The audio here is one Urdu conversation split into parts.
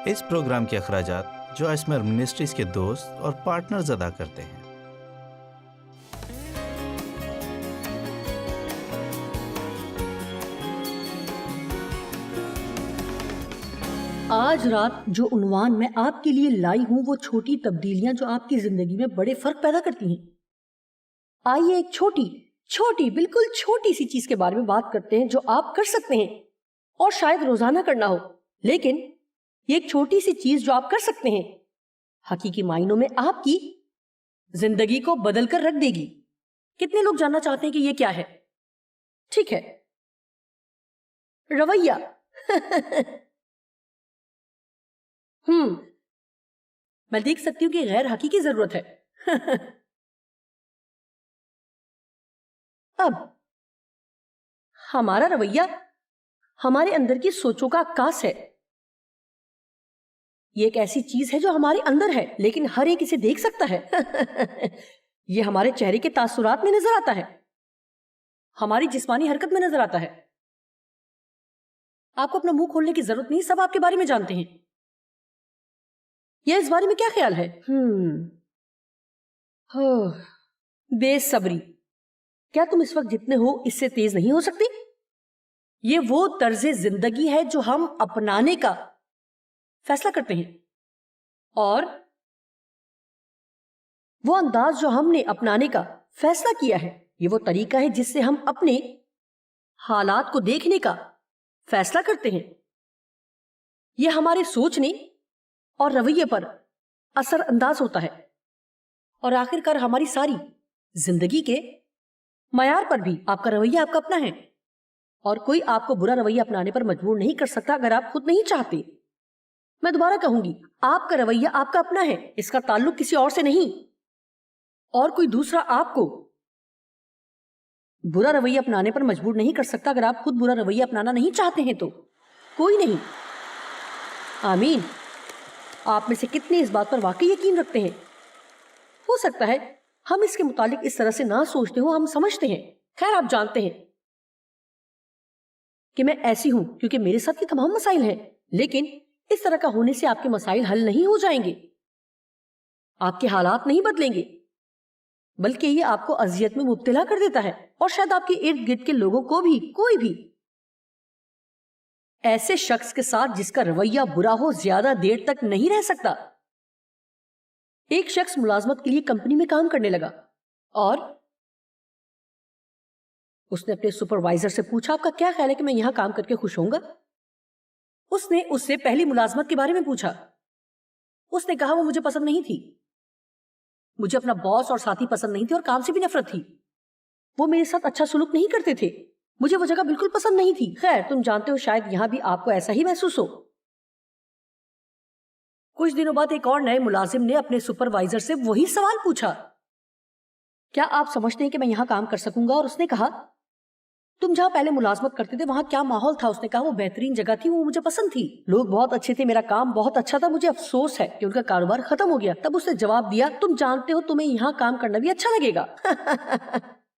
اس پروگرام کے اخراجات جو اسمر منسٹریز کے دوست اور پارٹنرز ادا کرتے ہیں۔ آج رات جو عنوان میں آپ کے لیے لائی ہوں وہ چھوٹی تبدیلیاں جو آپ کی زندگی میں بڑے فرق پیدا کرتی ہیں۔ آئیے ایک چھوٹی بالکل چھوٹی سی چیز کے بارے میں بات کرتے ہیں جو آپ کر سکتے ہیں اور شاید روزانہ کرنا ہو، لیکن یہ ایک چھوٹی سی چیز جو آپ کر سکتے ہیں حقیقی معنوں میں آپ کی زندگی کو بدل کر رکھ دے گی۔ کتنے لوگ جاننا چاہتے ہیں کہ یہ کیا ہے؟ ٹھیک ہے، رویہ۔ میں دیکھ سکتی ہوں کہ غیر حقیقی ضرورت ہے۔ اب ہمارا رویہ ہمارے اندر کی سوچوں کا عکاس ہے۔ یہ ایک ایسی چیز ہے جو ہمارے اندر ہے لیکن ہر ایک اسے دیکھ سکتا ہے۔ یہ ہمارے چہرے کے تاثرات میں نظر آتا ہے، ہماری جسمانی حرکت میں نظر آتا ہے۔ آپ کو اپنا منہ کھولنے کی ضرورت نہیں، سب آپ کے بارے میں جانتے ہیں۔ یہ اس بارے میں کیا خیال ہے؟ بے صبری۔ کیا تم اس وقت جتنے ہو اس سے تیز نہیں ہو سکتی؟ یہ وہ طرز زندگی ہے جو ہم اپنانے کا فیصلہ کرتے ہیں، اور وہ انداز جو ہم نے اپنانے کا فیصلہ کیا ہے یہ وہ طریقہ ہے جس سے ہم اپنے حالات کو دیکھنے کا فیصلہ کرتے ہیں۔ یہ ہمارے سوچنے اور رویے پر اثر انداز ہوتا ہے، اور آخر کار ہماری ساری زندگی کے معیار پر بھی آپ کا رویہ آپ کا اپنا ہے، اور کوئی آپ کو برا رویہ اپنانے پر مجبور نہیں کر سکتا اگر آپ خود نہیں چاہتے۔ میں دوبارہ کہوں گی، آپ کا رویہ آپ کا اپنا ہے، اس کا تعلق کسی اور سے نہیں، اور کوئی دوسرا آپ کو برا رویہ اپنانے پر مجبور نہیں کر سکتا اگر آپ خود برا رویہ اپنانا نہیں چاہتے ہیں تو کوئی نہیں۔ آمین۔ آپ میں سے کتنے اس بات پر واقعی یقین رکھتے ہیں؟ ہو سکتا ہے ہم اس کے متعلق اس طرح سے نہ سوچتے ہوں، ہم سمجھتے ہیں، خیر آپ جانتے ہیں کہ میں ایسی ہوں کیونکہ میرے ساتھ یہ تمام مسائل ہیں، لیکن اس طرح کا ہونے سے آپ کے مسائل حل نہیں ہو جائیں گے، آپ کے حالات نہیں بدلیں گے، بلکہ یہ آپ کو اذیت میں مبتلا کر دیتا ہے، اور شاید آپ کے ارد گرد کے لوگوں کو بھی، کوئی بھی ایسے شخص کے ساتھ جس کا رویہ برا ہو زیادہ دیر تک نہیں رہ سکتا۔ ایک شخص ملازمت کے لیے کمپنی میں کام کرنے لگا، اور اس نے اپنے سپروائزر سے پوچھا آپ کا کیا خیال ہے کہ میں یہاں کام کر کے خوش ہوں گا؟ اس نے اس سے پہلی ملازمت کے بارے میں پوچھا۔ اس نے کہا وہ مجھے پسند نہیں تھی، مجھے اپنا باس اور ساتھی پسند نہیں تھے، اور کام سے بھی نفرت تھی، وہ میرے ساتھ اچھا سلوک نہیں کرتے تھے، مجھے وہ جگہ بالکل پسند نہیں تھی۔ خیر تم جانتے ہو شاید یہاں بھی آپ کو ایسا ہی محسوس ہو۔ کچھ دنوں بعد ایک اور نئے ملازم نے اپنے سپروائزر سے وہی سوال پوچھا، کیا آپ سمجھتے ہیں کہ میں یہاں کام کر سکوں گا؟ اور اس نے کہا تم جہاں پہلے ملازمت کرتے تھے وہاں کیا ماحول تھا؟ اس نے کہا وہ بہترین جگہ تھی، وہ مجھے پسند تھی، لوگ بہت اچھے تھے، میرا کام بہت اچھا تھا، مجھے افسوس ہے کہ ان کا کاروبار ختم ہو گیا۔ تب اس نے جواب دیا تم جانتے ہو تمہیں یہاں کام کرنا بھی اچھا لگے گا۔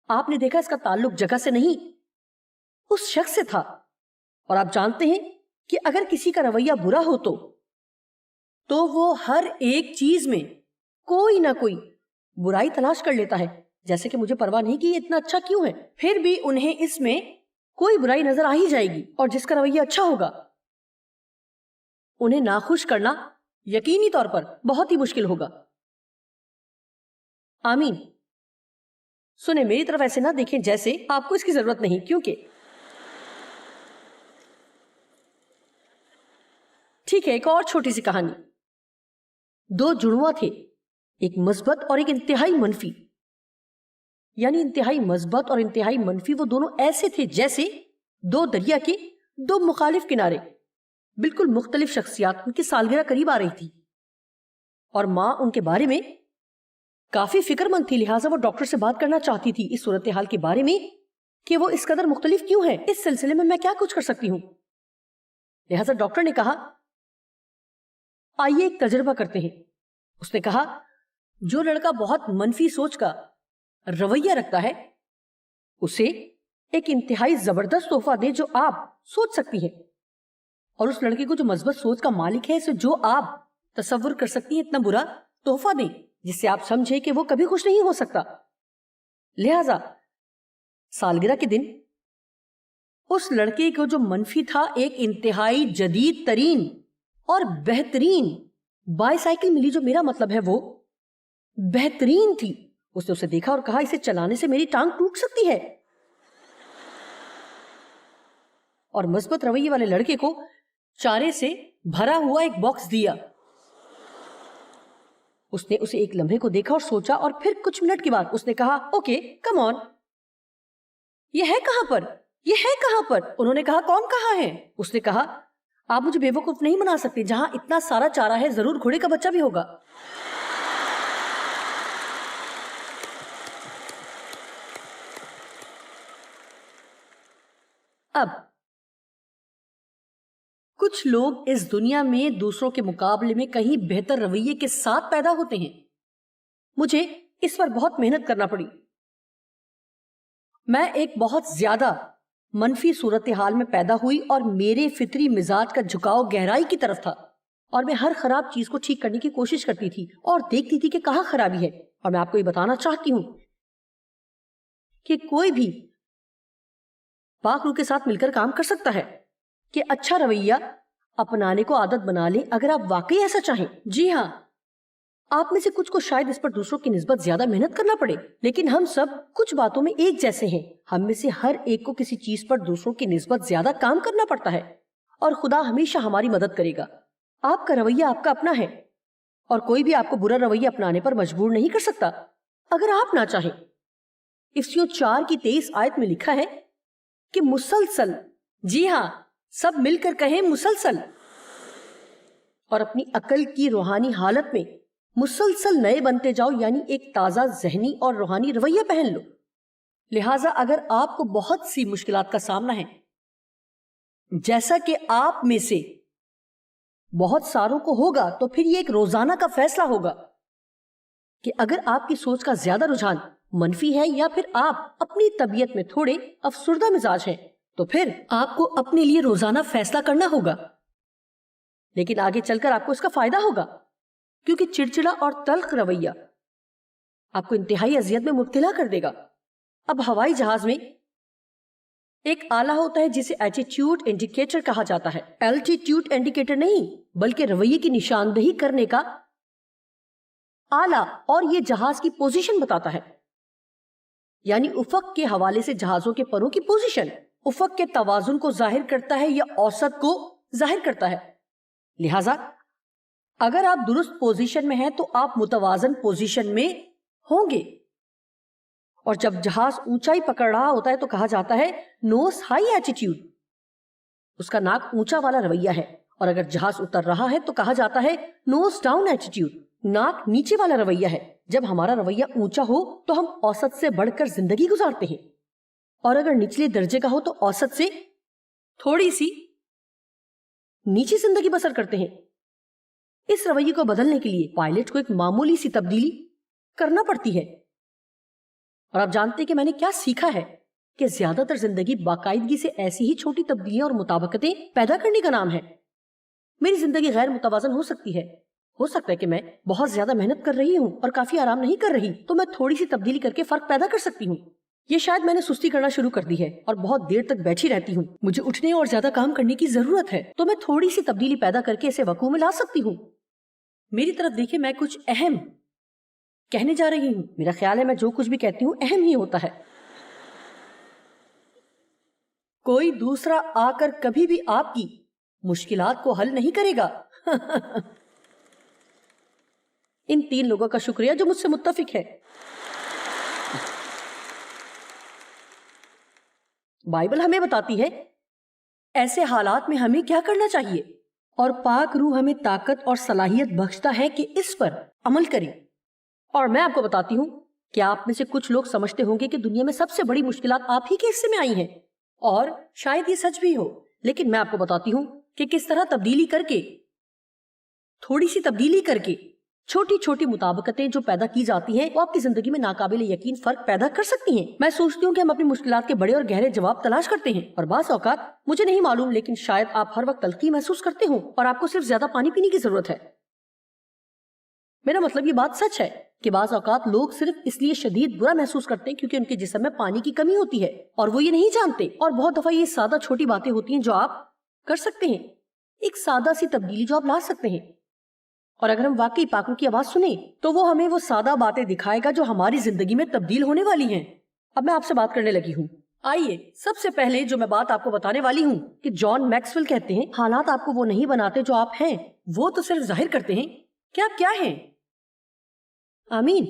آپ نے دیکھا اس کا تعلق جگہ سے نہیں اس شخص سے تھا، اور آپ جانتے ہیں کہ اگر کسی کا رویہ برا ہو تو وہ ہر ایک چیز میں کوئی نہ کوئی برائی تلاش کر لیتا ہے، جیسے کہ مجھے پرواہ نہیں کہ یہ اتنا اچھا کیوں ہے، پھر بھی انہیں اس میں کوئی برائی نظر آ ہی جائے گی، اور جس کا رویہ اچھا ہوگا انہیں ناخوش کرنا یقینی طور پر بہت ہی مشکل ہوگا۔ آمین۔ سنیں میری طرف ایسے نہ دیکھیں جیسے آپ کو اس کی ضرورت نہیں، کیونکہ ٹھیک ہے۔ ایک اور چھوٹی سی کہانی، دو جڑواں تھے، ایک مثبت اور ایک انتہائی منفی، یعنی انتہائی مثبت اور انتہائی منفی، وہ دونوں ایسے تھے جیسے دو دریا کے دو مخالف کنارے، بالکل مختلف شخصیات۔ ان کی سالگرہ قریب آ رہی تھی، اور ماں ان کے بارے میں کافی فکر مند تھی، لہٰذا وہ ڈاکٹر سے بات کرنا چاہتی تھی اس صورتحال کے بارے میں کہ وہ اس قدر مختلف کیوں ہیں، اس سلسلے میں کیا کچھ کر سکتی ہوں۔ لہٰذا ڈاکٹر نے کہا آئیے ایک تجربہ کرتے ہیں۔ اس نے کہا جو لڑکا بہت منفی سوچ کا رویہ رکھتا ہے اسے ایک انتہائی زبردست تحفہ دے جو آپ سوچ سکتی ہیں، اور اس لڑکے کو جو مثبت سوچ کا مالک ہے اسے جو آپ تصور کر سکتی ہیں اتنا برا تحفہ دیں جس سے آپ سمجھیں کہ وہ کبھی خوش نہیں ہو سکتا. لہذا سالگرہ کے دن اس لڑکے کو جو منفی تھا ایک انتہائی جدید ترین اور بہترین بائی سائیکل ملی. جو میرا مطلب ہے وہ بہترین تھی. اس نے اسے دیکھا اور کہا اسے چلانے سے میری ٹانگ ٹوٹ سکتی ہے. اور مثبت رویے والے لڑکے کو چارے سے بھرا ہوا ایک باکس دیا. اس نے اسے ایک لمحے کو دیکھا اور سوچا اور پھر کچھ منٹ کے بعد اس نے کہا اوکے کم آن. یہ ہے کہاں پر؟ یہ ہے کہاں پر؟ انہوں نے کہا کون کہاں ہے؟ اس نے کہا آپ مجھے بے وقوف نہیں بنا سکتے. جہاں اتنا سارا چارہ ہے ضرور گھوڑے کا بچہ بھی ہوگا. اب کچھ لوگ اس دنیا میں دوسروں کے مقابلے میں کہیں بہتر رویے کے ساتھ پیدا ہوتے ہیں. مجھے اس پر بہت محنت کرنا پڑی. میں ایک بہت زیادہ منفی صورتحال میں پیدا ہوئی اور میرے فطری مزاج کا جھکاؤ گہرائی کی طرف تھا اور میں ہر خراب چیز کو ٹھیک کرنے کی کوشش کرتی تھی اور دیکھتی تھی کہ کہاں خرابی ہے. اور میں آپ کو یہ بتانا چاہتی ہوں کہ کوئی بھی پاک روح کے ساتھ مل کر کام کر سکتا ہے کہ اچھا رویہ اپنانے کو عادت بنا لیں اگر آپ واقعی ایسا چاہیں. جی ہاں، آپ میں سے کچھ کو شاید اس پر دوسروں کی نسبت زیادہ محنت کرنا پڑے، لیکن ہم سب کچھ باتوں میں ایک جیسے ہیں. ہم میں سے ہر ایک کو کسی چیز پر دوسروں کی نسبت زیادہ کام کرنا پڑتا ہے اور خدا ہمیشہ ہماری مدد کرے گا. آپ کا رویہ آپ کا اپنا ہے اور کوئی بھی آپ کو برا رویہ اپنانے پر مجبور نہیں کر سکتا اگر آپ نہ چاہیں. افسیوں 4:23 آیت میں لکھا ہے کہ مسلسل، جی ہاں سب مل کر کہیں مسلسل، اور اپنی عقل کی روحانی حالت میں مسلسل نئے بنتے جاؤ، یعنی ایک تازہ ذہنی اور روحانی رویہ پہن لو. لہٰذا اگر آپ کو بہت سی مشکلات کا سامنا ہے، جیسا کہ آپ میں سے بہت ساروں کو ہوگا، تو پھر یہ ایک روزانہ کا فیصلہ ہوگا کہ اگر آپ کی سوچ کا زیادہ رجحان منفی ہے یا پھر آپ اپنی طبیعت میں تھوڑے افسردہ مزاج ہیں، تو پھر آپ کو اپنے لیے روزانہ فیصلہ کرنا ہوگا. لیکن آگے چل کر آپ کو اس کا فائدہ ہوگا کیونکہ چڑچڑا اور تلخ رویہ آپ کو انتہائی اذیت میں مبتلا کر دے گا. اب ہوائی جہاز میں ایک آلہ ہوتا ہے جسے ایٹیٹیوڈ انڈیکیٹر کہا جاتا ہے. الٹیٹیوڈ انڈیکیٹر نہیں بلکہ رویے کی نشاندہی کرنے کا آلہ، اور یہ جہاز کی پوزیشن بتاتا ہے، یعنی افق کے حوالے سے جہازوں کے پروں کی پوزیشن افق کے توازن کو ظاہر کرتا ہے یا اوسط کو ظاہر کرتا ہے. لہٰذا اگر آپ درست پوزیشن میں ہیں تو آپ متوازن پوزیشن میں ہوں گے. اور جب جہاز اونچائی پکڑ رہا ہوتا ہے تو کہا جاتا ہے نوز ہائی ایٹیٹیوڈ، اس کا ناک اونچا والا رویہ ہے. اور اگر جہاز اتر رہا ہے تو کہا جاتا ہے نوز ڈاؤن ایٹیٹیوڈ، ناک نیچے والا رویہ ہے. جب ہمارا رویہ اونچا ہو تو ہم اوسط سے بڑھ کر زندگی گزارتے ہیں، اور اگر نچلے درجے کا ہو تو اوسط سے تھوڑی سی نیچی زندگی بسر کرتے ہیں. اس رویے کو بدلنے کے لیے پائلٹ کو ایک معمولی سی تبدیلی کرنا پڑتی ہے. اور آپ جانتے ہیں کہ میں نے کیا سیکھا ہے کہ زیادہ تر زندگی باقاعدگی سے ایسی ہی چھوٹی تبدیلیاں اور مطابقتیں پیدا کرنے کا نام ہے. میری زندگی غیر متوازن ہو سکتی ہے، ہو سکتا ہے کہ میں بہت زیادہ محنت کر رہی ہوں اور کافی آرام نہیں کر رہی، تو میں تھوڑی سی تبدیلی کر کے فرق پیدا کر سکتی ہوں. یہ شاید میں نے سستی کرنا شروع کر دی ہے اور بہت دیر تک بیٹھی رہتی ہوں، مجھے اٹھنے اور زیادہ کام کرنے کی ضرورت ہے، تو میں تھوڑی سی تبدیلی پیدا کر کے اسے وقوع میں لا سکتی ہوں. میری طرف دیکھیں، میں کچھ اہم کہنے جا رہی ہوں. میرا خیال ہے میں جو کچھ بھی کہتی ہوں اہم ہی ہوتا ہے. کوئی دوسرا آ کر کبھی بھی آپ کی مشکلات کو حل نہیں کرے گا. ان 3 لوگوں کا شکریہ جو مجھ سے متفق ہے. بائبل ہمیں بتاتی ہے ایسے حالات میں ہمیں کیا کرنا چاہیے، اور پاک روح ہمیں طاقت اور صلاحیت بخشتا ہے کہ اس پر عمل کریں. اور میں آپ کو بتاتی ہوں کہ آپ میں سے کچھ لوگ سمجھتے ہوں گے کہ دنیا میں سب سے بڑی مشکلات آپ ہی کے حصے میں آئی ہیں، اور شاید یہ سچ بھی ہو. لیکن میں آپ کو بتاتی ہوں کہ کس طرح تبدیلی کر کے، تھوڑی سی تبدیلی کر کے چھوٹی چھوٹی مطابقتیں جو پیدا کی جاتی ہیں وہ آپ کی زندگی میں ناقابل یقین فرق پیدا کر سکتی ہیں. میں سوچتی ہوں کہ ہم اپنی مشکلات کے بڑے اور گہرے جواب تلاش کرتے ہیں، اور بعض اوقات مجھے نہیں معلوم لیکن شاید آپ ہر وقت تلخی محسوس کرتے ہوں اور آپ کو صرف زیادہ پانی پینے کی ضرورت ہے. میرا مطلب یہ بات سچ ہے کہ بعض اوقات لوگ صرف اس لیے شدید برا محسوس کرتے ہیں کیونکہ ان کے جسم میں پانی کی کمی ہوتی ہے اور وہ یہ نہیں جانتے. اور بہت دفعہ یہ سادہ چھوٹی باتیں ہوتی ہیں جو آپ کر سکتے ہیں، ایک سادہ سی تبدیلی جو آپ لا سکتے ہیں. اور اگر ہم واقعی پاکوں کی آواز سنیں تو وہ ہمیں وہ سادہ باتیں دکھائے گا جو ہماری زندگی میں تبدیل ہونے والی ہیں. اب میں آپ سے بات کرنے لگی ہوں. آئیے سب سے پہلے جو میں بات آپ کو بتانے والی ہوں کہ جان میکسویل کہتے ہیں حالات آپ کو وہ نہیں بناتے جو آپ ہیں، وہ تو صرف ظاہر کرتے ہیں کہ آپ کیا ہیں. آمین.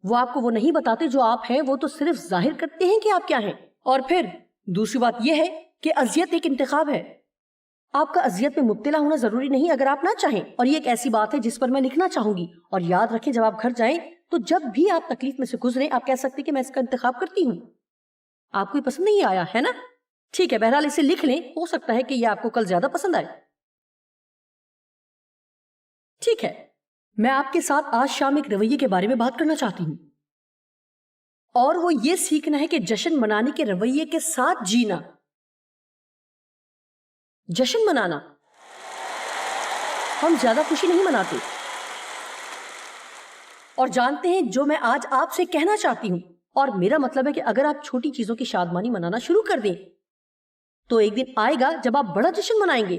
وہ آپ کو وہ نہیں بتاتے جو آپ ہیں، وہ تو صرف ظاہر کرتے ہیں کہ آپ کیا ہیں. اور پھر دوسری بات یہ ہے کہ اذیت ایک انتخاب ہے. آپ کا اذیت میں مبتلا ہونا ضروری نہیں اگر آپ نہ چاہیں، اور یہ ایک ایسی بات ہے جس پر میں لکھنا چاہوں گی. اور یاد رکھیں جب آپ گھر جائیں تو جب بھی آپ تکلیف میں سے گزریں آپ کہہ سکتے کہ میں اس کا انتخاب کرتی ہوں. آپ کو یہ پسند نہیں آیا ہے نا؟ ٹھیک ہے، بہرحال اسے لکھ لیں، ہو سکتا ہے کہ یہ آپ کو کل زیادہ پسند آئے. ٹھیک ہے، میں آپ کے ساتھ آج شام ایک رویے کے بارے میں بات کرنا چاہتی ہوں، اور وہ یہ سیکھنا ہے کہ جشن منانے کے رویے کے ساتھ جینا. جشن منانا، ہم زیادہ خوشی نہیں مناتے، اور جانتے ہیں جو میں آج آپ سے کہنا چاہتی ہوں، اور میرا مطلب ہے کہ اگر آپ چھوٹی چیزوں کی شادمانی منانا شروع کر دیں تو ایک دن آئے گا جب آپ بڑا جشن منائیں گے.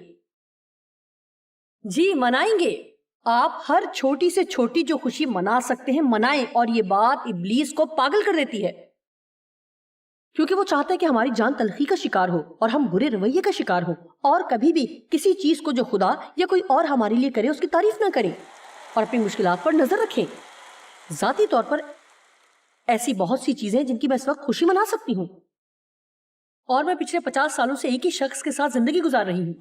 جی منائیں گے. آپ ہر چھوٹی سے چھوٹی جو خوشی منا سکتے ہیں منائیں، اور یہ بات ابلیس کو پاگل کر دیتی ہے کیونکہ وہ چاہتا ہے کہ ہماری جان تلخی کا شکار ہو اور ہم برے رویے کا شکار ہو، اور کبھی بھی کسی چیز کو جو خدا یا کوئی اور ہمارے لیے کرے اس کی تعریف نہ کریں، اور اپنی مشکلات پر نظر رکھیں. ذاتی طور پر ایسی بہت سی چیزیں جن کی میں اس وقت خوشی منا سکتی ہوں، اور میں پچھلے 50 سالوں سے ایک ہی شخص کے ساتھ زندگی گزار رہی ہوں.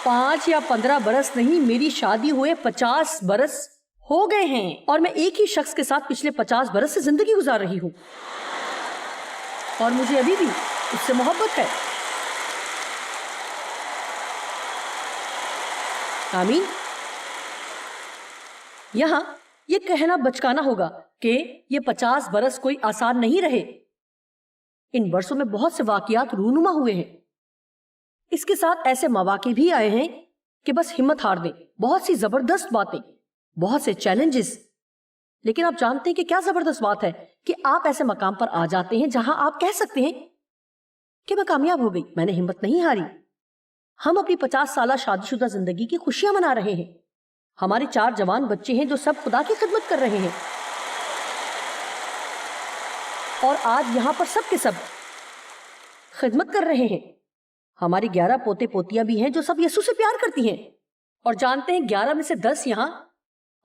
5 یا 15 برس نہیں، میری شادی ہوئے 50 برس ہو گئے ہیں، اور میں ایک ہی شخص کے ساتھ پچھلے 50 برس سے زندگی گزار رہی ہوں، اور مجھے ابھی بھی اس سے محبت ہے. آمین. یہاں یہ کہنا بچکانا ہوگا کہ یہ 50 برس کوئی آسان نہیں رہے. ان برسوں میں بہت سے واقعات رونما ہوئے ہیں. اس کے ساتھ ایسے مواقع بھی آئے ہیں کہ بس ہمت ہار دیں. بہت سی زبردست باتیں، بہت سے چیلنجز، لیکن آپ جانتے ہیں کہ کیا زبردست بات ہے کہ آپ ایسے مقام پر آ جاتے ہیں جہاں آپ کہہ سکتے ہیں کہ میں کامیاب ہو گئی، میں نے ہمت نہیں ہاری. ہم اپنی 50 سالہ شادی شدہ زندگی کی خوشیاں منا رہے ہیں. ہمارے 4 جوان بچے ہیں جو سب خدا کی خدمت کر رہے ہیں، اور آج یہاں پر سب کے سب خدمت کر رہے ہیں. ہمارے 11 پوتے پوتیاں بھی ہیں جو سب یسوع سے پیار کرتی ہیں، اور جانتے ہیں 11 میں سے 10 یہاں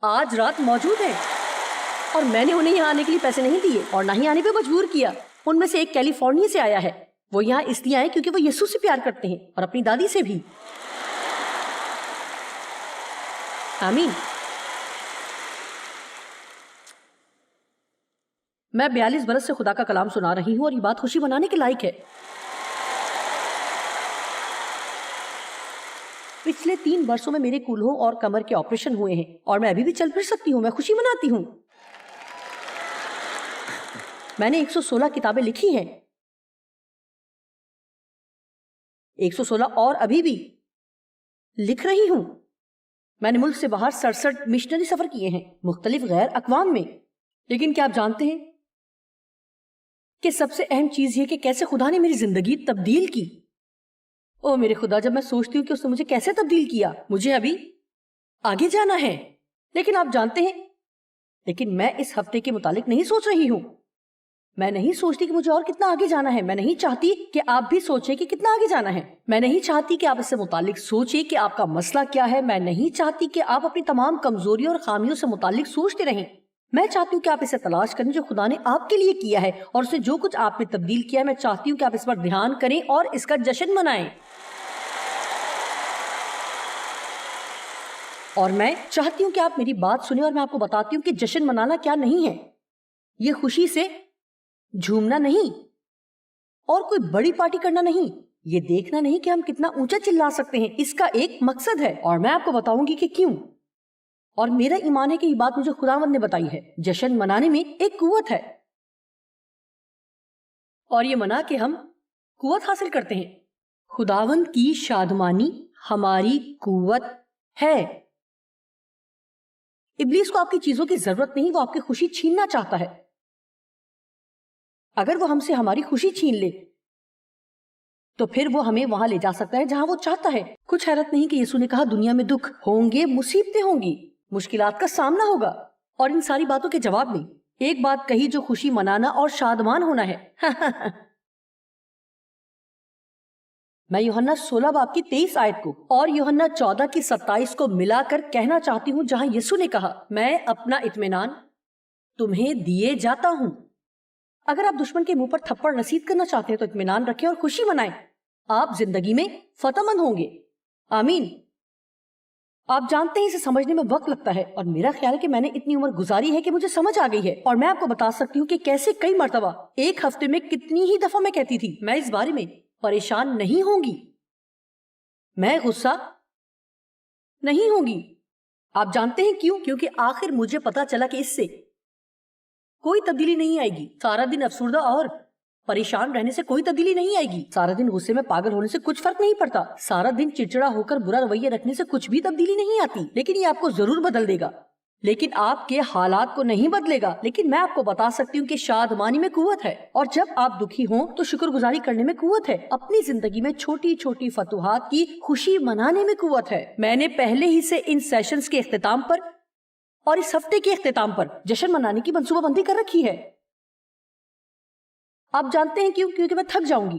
آج رات موجود ہیں، اور میں نے انہیں یہاں آنے کے لیے پیسے نہیں دیے اور نہ ہی آنے پہ مجبور کیا. ان میں سے ایک کیلیفورنیا سے آیا ہے. وہ یہاں اس لیے آئے کیونکہ وہ یسوع سے پیار کرتے ہیں اور اپنی دادی سے بھی. آمین. میں 42 برس سے خدا کا کلام سنا رہی ہوں، اور یہ بات خوشی منانے کے لائق ہے. پچھلے 3 برسوں میں میرے کولہوں اور کمر کے آپریشن ہوئے ہیں، اور میں ابھی بھی چل پھر سکتی ہوں. میں خوشی مناتی ہوں. میں نے 116 کتابیں لکھی ہیں، 116 اور ابھی بھی لکھ رہی ہوں. میں نے ملک سے باہر 67 مشنری سفر کیے ہیں، مختلف غیر اقوام میں. لیکن کیا آپ جانتے ہیں کہ سب سے اہم چیز یہ کہ کیسے خدا نے میری زندگی تبدیل کی؟ او میرے خدا، جب میں سوچتی ہوں کہ اس نے مجھے کیسے تبدیل کیا. مجھے ابھی آگے جانا ہے. لیکن آپ جانتے ہیں، لیکن میں اس ہفتے کے متعلق نہیں سوچ رہی ہوں. میں نہیں سوچتی کہ مجھے اور کتنا آگے جانا ہے. میں نہیں چاہتی کہ آپ بھی سوچیں کہ کتنا آگے جانا ہے. میں نہیں چاہتی کہ آپ اس سے متعلق سوچیں کہ آپ کا مسئلہ کیا ہے. میں نہیں چاہتی کہ آپ اپنی تمام کمزوریوں اور خامیوں سے متعلق سوچتے رہیں. میں چاہتی ہوں کہ آپ اسے تلاش کریں جو خدا نے آپ کے لیے کیا ہے، اور اسے جو کچھ آپ نے تبدیل کیا ہے. میں چاہتی ہوں کہ آپ اس پر دھیان کریں اور اس کا جشن منائیں. اور میں چاہتی ہوں کہ آپ میری بات سنیں، اور میں آپ کو بتاتی ہوں کہ جشن منانا کیا نہیں ہے. یہ خوشی سے جھومنا نہیں، اور کوئی بڑی پارٹی کرنا نہیں. یہ دیکھنا نہیں کہ ہم کتنا اونچا چلا سکتے ہیں، اس کا ایک مقصد ہے، اور میں آپ کو بتاؤں گی کہ کیوں۔ اور میرا ایمان ہے کہ یہ بات مجھے خداوند نے بتائی ہے۔ جشن منانے میں ایک قوت ہے، اور یہ منا کے ہم قوت حاصل کرتے ہیں۔ خداوند کی شادمانی ہماری قوت ہے۔ ابلیس کو آپ کی چیزوں کی ضرورت نہیں، وہ آپ کی خوشی چھیننا چاہتا ہے۔ اگر وہ ہم سے ہماری خوشی چھین لے تو پھر وہ ہمیں وہاں لے جا سکتا ہے جہاں وہ چاہتا ہے۔ کچھ حیرت نہیں کہ یسوع نے کہا دنیا میں دکھ ہوں گے، مصیبتیں ہوں گی، مشکلات کا سامنا ہوگا، اور ان ساری باتوں کے جواب میں ایک بات کہی جو خوشی منانا اور شادمان ہونا ہے۔ میں یوحنا 16 باب کی 23 آیت کو اور یوحنا 14 کی 27 کو ملا کر کہنا چاہتی ہوں، جہاں یسوع نے کہا میں اپنا اطمینان تمہیں دیے جاتا ہوں۔ اگر آپ دشمن کے منہ پر تھپڑ رسید کرنا چاہتے ہیں تو اطمینان رکھیں اور خوشی منائیں، آپ زندگی میں فتح مند ہوں گے۔ آمین۔ آپ جانتے ہیں اسے سمجھنے میں وقت لگتا ہے، اور میرا خیال ہے کہ میں نے اتنی عمر گزاری ہے کہ مجھے سمجھ آ گئی ہے، اور میں آپ کو بتا سکتی ہوں کہ کیسے کئی مرتبہ ایک ہفتے میں کتنی ہی دفعہ میں کہتی تھی میں اس بارے میں پریشان نہیں ہوں گی، میں غصہ نہیں ہوں گی۔ آپ جانتے ہیں کیوں؟ کیونکہ آخر مجھے پتا چلا کہ اس سے کوئی تبدیلی نہیں آئے گی۔ سارا دن افسردہ اور پریشان رہنے سے کوئی تبدیلی نہیں آئے گی، سارا دن غصے میں پاگل ہونے سے کچھ فرق نہیں پڑتا، سارا دن چڑچڑا ہو کر برا رویہ رکھنے سے کچھ بھی تبدیلی نہیں آتی، لیکن یہ آپ کو ضرور بدل دے گا، لیکن آپ کے حالات کو نہیں بدلے گا۔ لیکن میں آپ کو بتا سکتی ہوں کہ شادمانی میں قوت ہے، اور جب آپ دکھی ہوں تو شکر گزاری کرنے میں قوت ہے، اپنی زندگی میں چھوٹی چھوٹی فتوحات کی خوشی منانے میں قوت ہے۔ میں نے پہلے ہی سے ان سیشنز کے اختتام پر اور اس ہفتے کے اختتام پر جشن منانے کی منصوبہ بندی کر رکھی ہے۔ آپ جانتے ہیں کیوں؟ کیونکہ میں تھک جاؤں گی۔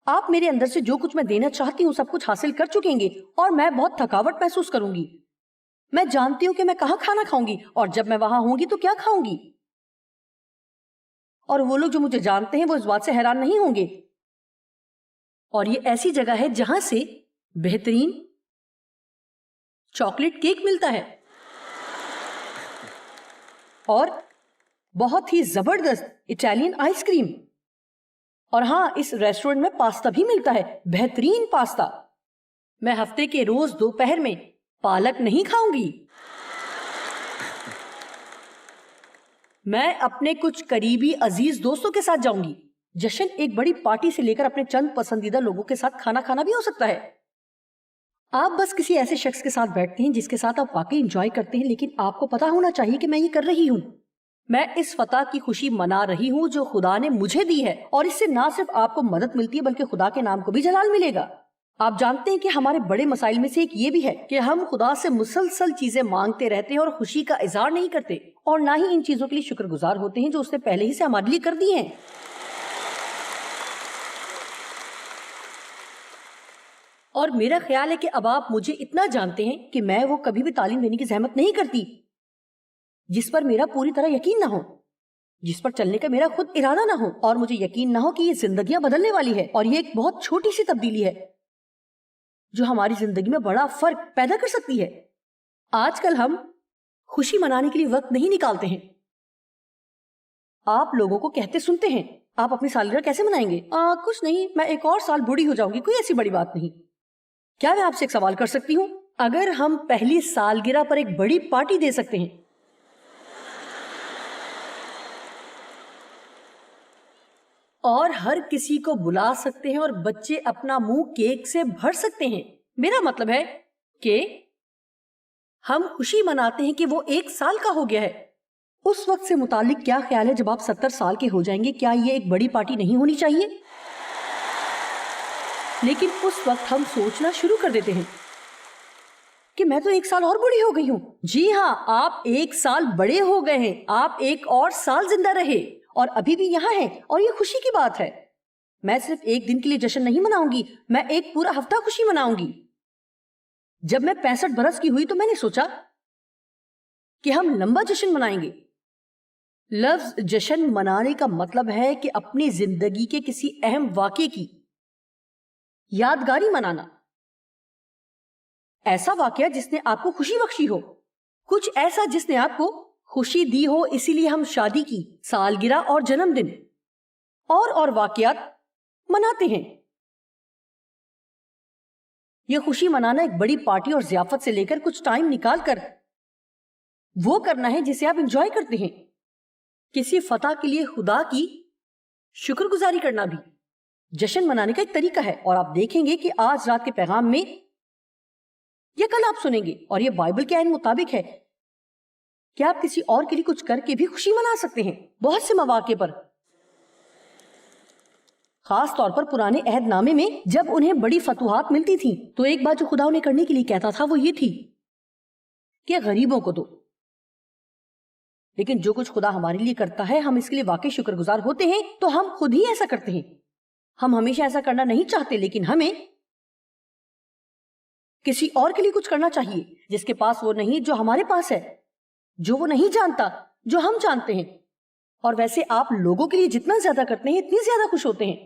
آپ میرے اندر سے جو کچھ میں دینا چاہتی ہوں سب کچھ حاصل کر چکیں گے، اور میں بہت تھکاوٹ محسوس کروں گی۔ میں جانتی ہوں کہ میں کہاں کھانا کھاؤں گی، اور جب میں وہاں ہوں گی تو کیا کھاؤں گی، اور وہ لوگ جو مجھے جانتے ہیں وہ اس بات سے حیران نہیں ہوں گے۔ اور یہ ایسی جگہ ہے جہاں سے بہترین چاکلیٹ کیک ملتا ہے، اور بہت ہی زبردست اٹالین آئس کریم، اور ہاں اس ریسٹورنٹ میں پاستا بھی ملتا ہے، بہترین پاستا۔ میں ہفتے کے روز دوپہر میں پالک نہیں کھاؤں گی۔ میں اپنے کچھ قریبی عزیز دوستوں کے ساتھ جاؤں گی۔ جشن ایک بڑی پارٹی سے لے کر اپنے چند پسندیدہ لوگوں کے ساتھ کھانا کھانا بھی ہو سکتا ہے۔ آپ بس کسی ایسے شخص کے ساتھ بیٹھتے ہیں جس کے ساتھ آپ واقعی انجوائے کرتے ہیں، لیکن آپ کو پتا ہونا چاہیے کہ میں یہ کر رہی ہوں، میں اس فتح کی خوشی منا رہی ہوں جو خدا نے مجھے دی ہے، اور اس سے نہ صرف آپ کو مدد ملتی ہے بلکہ خدا کے نام کو بھی جلال ملے گا۔ آپ جانتے ہیں کہ ہمارے بڑے مسائل میں سے ایک یہ بھی ہے کہ ہم خدا سے مسلسل چیزیں مانگتے رہتے ہیں اور خوشی کا اظہار نہیں کرتے، اور نہ ہی ان چیزوں کے لیے شکر گزار ہوتے ہیں جو اس نے پہلے ہی سے ہمارے لیے کر دی ہیں۔ اور میرا خیال ہے کہ اب آپ مجھے اتنا جانتے ہیں کہ میں وہ کبھی بھی تعلیم دینے کی زحمت نہیں کرتی جس پر میرا پوری طرح یقین نہ ہو، جس پر چلنے کا میرا خود ارادہ نہ ہو، اور مجھے یقین نہ ہو کہ یہ زندگیاں بدلنے والی ہے، اور یہ ایک بہت چھوٹی سی تبدیلی ہے جو ہماری زندگی میں بڑا فرق پیدا کر سکتی ہے۔ آج کل ہم خوشی منانے کے لیے وقت نہیں نکالتے ہیں۔ آپ لوگوں کو کہتے سنتے ہیں آپ اپنی سالگرہ کیسے منائیں گے؟ کچھ نہیں، میں ایک اور سال بوڑھی ہو جاؤں گی، کوئی ایسی بڑی بات نہیں۔ کیا میں آپ سے ایک سوال کر سکتی ہوں؟ اگر ہم پہلی سالگرہ پر ایک بڑی پارٹی دے سکتے ہیں اور ہر کسی کو بلا سکتے ہیں اور بچے اپنا منہ کیک سے بھر سکتے ہیں، میرا مطلب ہے کہ ہم خوشی مناتے ہیں کہ وہ 1 سال کا ہو گیا ہے، اس وقت سے متعلق کیا خیال ہے جب آپ 70 سال کے ہو جائیں گے؟ کیا یہ ایک بڑی پارٹی نہیں ہونی چاہیے؟ لیکن اس وقت ہم سوچنا شروع کر دیتے ہیں کہ میں تو 1 سال اور بڑی ہو گئی ہوں۔ جی ہاں، آپ 1 سال بڑے ہو گئے ہیں، آپ 1 اور سال زندہ رہے اور ابھی بھی یہاں ہیں، اور یہ خوشی کی بات ہے۔ میں صرف 1 دن کے لیے جشن نہیں مناؤں گی، میں 1 پورا ہفتہ خوشی مناؤں گی۔ جب میں 65 برس کی ہوئی تو میں نے سوچا کہ ہم لمبا جشن منائیں گے۔ لفظ جشن منانے کا مطلب ہے کہ اپنی زندگی کے کسی اہم واقعے کی یادگاری منانا، ایسا واقعہ جس نے آپ کو خوشی بخشی ہو، کچھ ایسا جس نے آپ کو خوشی دی ہو۔ اسی لیے ہم شادی کی سالگرہ اور جنم دن اور واقعات مناتے ہیں۔ یہ خوشی منانا ایک بڑی پارٹی اور ضیافت سے لے کر کچھ ٹائم نکال کر وہ کرنا ہے جسے آپ انجوائے کرتے ہیں. کسی فتح کے لیے خدا کی شکر گزاری کرنا بھی جشن منانے کا ایک طریقہ ہے. اور آپ دیکھیں گے کہ آج رات کے پیغام میں یہ کل آپ سنیں گے، اور یہ بائبل کے عین مطابق ہے کہ آپ کسی اور کے لیے کچھ کر کے بھی خوشی منا سکتے ہیں. بہت سے مواقع پر، خاص طور پر پرانے عہد نامے میں جب انہیں بڑی فتوحات ملتی تھیں، تو ایک بات جو خدا انہیں کرنے کے لیے کہتا تھا وہ یہ تھی کہ غریبوں کو دو. لیکن جو کچھ خدا ہمارے لیے کرتا ہے ہم اس کے لیے واقعی شکر گزار ہوتے ہیں، تو ہم خود ہی ایسا کرتے ہیں. ہم ہمیشہ ایسا کرنا نہیں چاہتے، لیکن ہمیں کسی اور کے لیے کچھ کرنا چاہیے جس کے پاس وہ نہیں جو ہمارے پاس ہے، جو وہ نہیں جانتا جو ہم جانتے ہیں. اور ویسے آپ لوگوں کے لیے جتنا زیادہ کرتے ہیں اتنی زیادہ خوش ہوتے ہیں.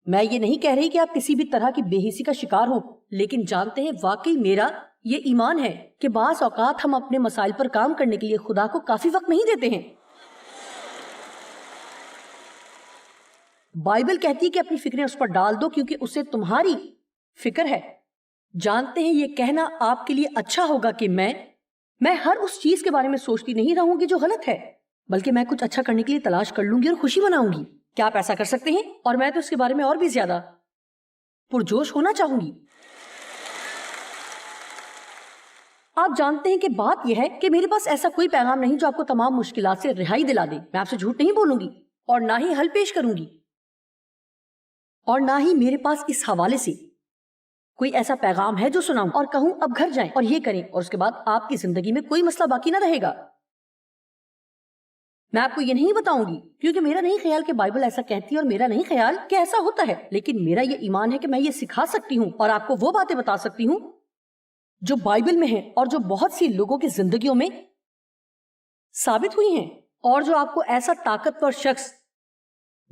میں یہ نہیں کہہ رہی کہ آپ کسی بھی طرح کی بے حسی کا شکار ہو، لیکن جانتے ہیں واقعی میرا یہ ایمان ہے کہ بعض اوقات ہم اپنے مسائل پر کام کرنے کے لیے خدا کو کافی وقت نہیں دیتے ہیں. بائبل کہتی ہے کہ اپنی فکریں اس پر ڈال دو کیونکہ اسے تمہاری فکر ہے. جانتے ہیں یہ کہنا آپ کے لیے اچھا ہوگا کہ میں ہر اس چیز کے بارے میں سوچتی نہیں رہوں گی جو غلط ہے، بلکہ میں کچھ اچھا کرنے کے لیے تلاش کر لوں گی اور خوشی مناؤں گی. کیا آپ ایسا کر سکتے ہیں؟ اور میں تو اس کے بارے میں اور بھی زیادہ پرجوش ہونا چاہوں گی. آپ جانتے ہیں کہ بات یہ ہے کہ میرے پاس ایسا کوئی پیغام نہیں جو آپ کو تمام مشکلات سے رہائی دلا دے. میں آپ سے جھوٹ نہیں بولوں گی اور نہ ہی حل پیش کروں گی، اور نہ ہی میرے پاس اس حوالے سے کوئی ایسا پیغام ہے جو سناؤں اور کہوں اب گھر جائیں اور یہ کریں اور اس کے بعد آپ کی زندگی میں کوئی مسئلہ باقی نہ رہے گا. میں آپ کو یہ نہیں بتاؤں گی کیونکہ میرا نہیں خیال کہ بائبل ایسا کہتی ہے اور میرا نہیں خیال کہ ایسا ہوتا ہے، لیکن میرا یہ ایمان ہے کہ میں یہ سکھا سکتی ہوں اور آپ کو وہ باتیں بتا سکتی ہوں جو بائبل میں ہیں اور جو بہت سی لوگوں کی زندگیوں میں ثابت ہوئی ہیں، اور جو آپ کو ایسا طاقتور شخص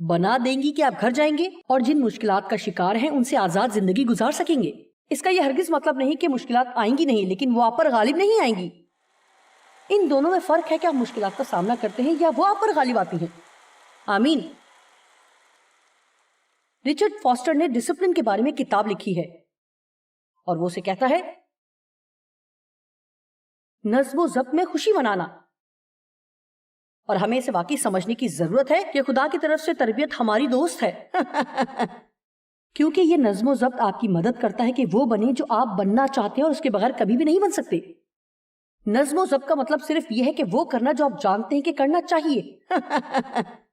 بنا دیں گی کہ آپ گھر جائیں گے اور جن مشکلات کا شکار ہیں ان سے آزاد زندگی گزار سکیں گے. اس کا یہ ہرگز مطلب نہیں کہ مشکلات آئیں گی نہیں، لیکن وہ آپ پر غالب نہیں آئیں گی. ان دونوں میں فرق ہے کہ آپ مشکلات کا سامنا کرتے ہیں یا وہ آپ پر غالب آتی ہیں. آمین. رچرڈ فاسٹر نے ڈسپلن کے بارے میں کتاب لکھی ہے اور وہ اسے کہتا ہے نظم و ضبط میں خوشی منانا. اور ہمیں اسے واقعی سمجھنے کی ضرورت ہے کہ خدا کی طرف سے تربیت ہماری دوست ہے کیونکہ یہ نظم و ضبط آپ کی مدد کرتا ہے کہ وہ بنے جو آپ بننا چاہتے ہیں اور اس کے بغیر کبھی بھی نہیں بن سکتے. نظم و ضبط کا مطلب صرف یہ ہے کہ وہ کرنا جو آپ جانتے ہیں کہ کرنا چاہیے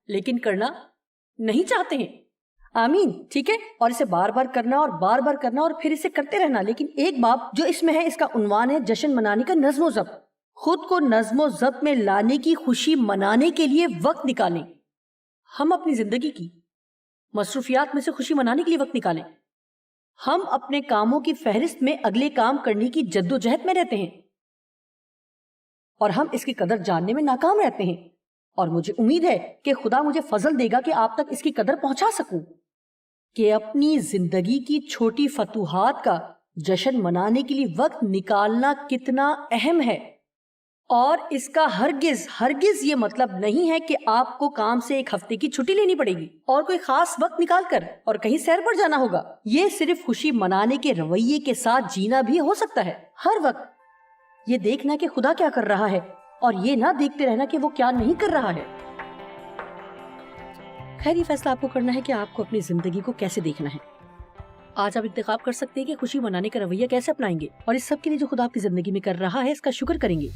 لیکن کرنا نہیں چاہتے ہیں. آمین. ٹھیک ہے، اور اسے بار بار کرنا اور بار بار کرنا اور پھر اسے کرتے رہنا. لیکن ایک باب جو اس میں ہے اس کا عنوان ہے جشن منانے کا نظم و ضبط. خود کو نظم و ضبط میں لانے کی خوشی منانے کے لیے وقت نکالیں. ہم اپنی زندگی کی مصروفیات میں سے خوشی منانے کے لیے وقت نکالیں. ہم اپنے کاموں کی فہرست میں اگلے کام کرنے کی جد و جہد میں رہتے ہیں اور ہم اس کی قدر جاننے میں ناکام رہتے ہیں. اور مجھے امید ہے کہ خدا مجھے فضل دے گا کہ آپ تک اس کی قدر پہنچا سکوں کہ اپنی زندگی کی چھوٹی فتوحات کا جشن منانے کے لیے وقت نکالنا کتنا اہم ہے. اور اس کا ہرگز یہ مطلب نہیں ہے کہ آپ کو کام سے ایک ہفتے کی چھٹی لینی پڑے گی اور کوئی خاص وقت نکال کر اور کہیں سیر پر جانا ہوگا. یہ صرف خوشی منانے کے رویے کے ساتھ جینا بھی ہو سکتا ہے. ہر وقت یہ دیکھنا کہ خدا کیا کر رہا ہے اور یہ نہ دیکھتے رہنا کہ وہ کیا نہیں کر رہا ہے. خیر، یہ فیصلہ آپ کو کرنا ہے کہ آپ کو اپنی زندگی کو کیسے دیکھنا ہے. آج آپ انتخاب کر سکتے ہیں کہ خوشی منانے کا رویہ کیسے اپنائیں گے اور اس سب کے لیے جو خدا آپ کی زندگی میں کر رہا ہے اس کا شکر کریں گے.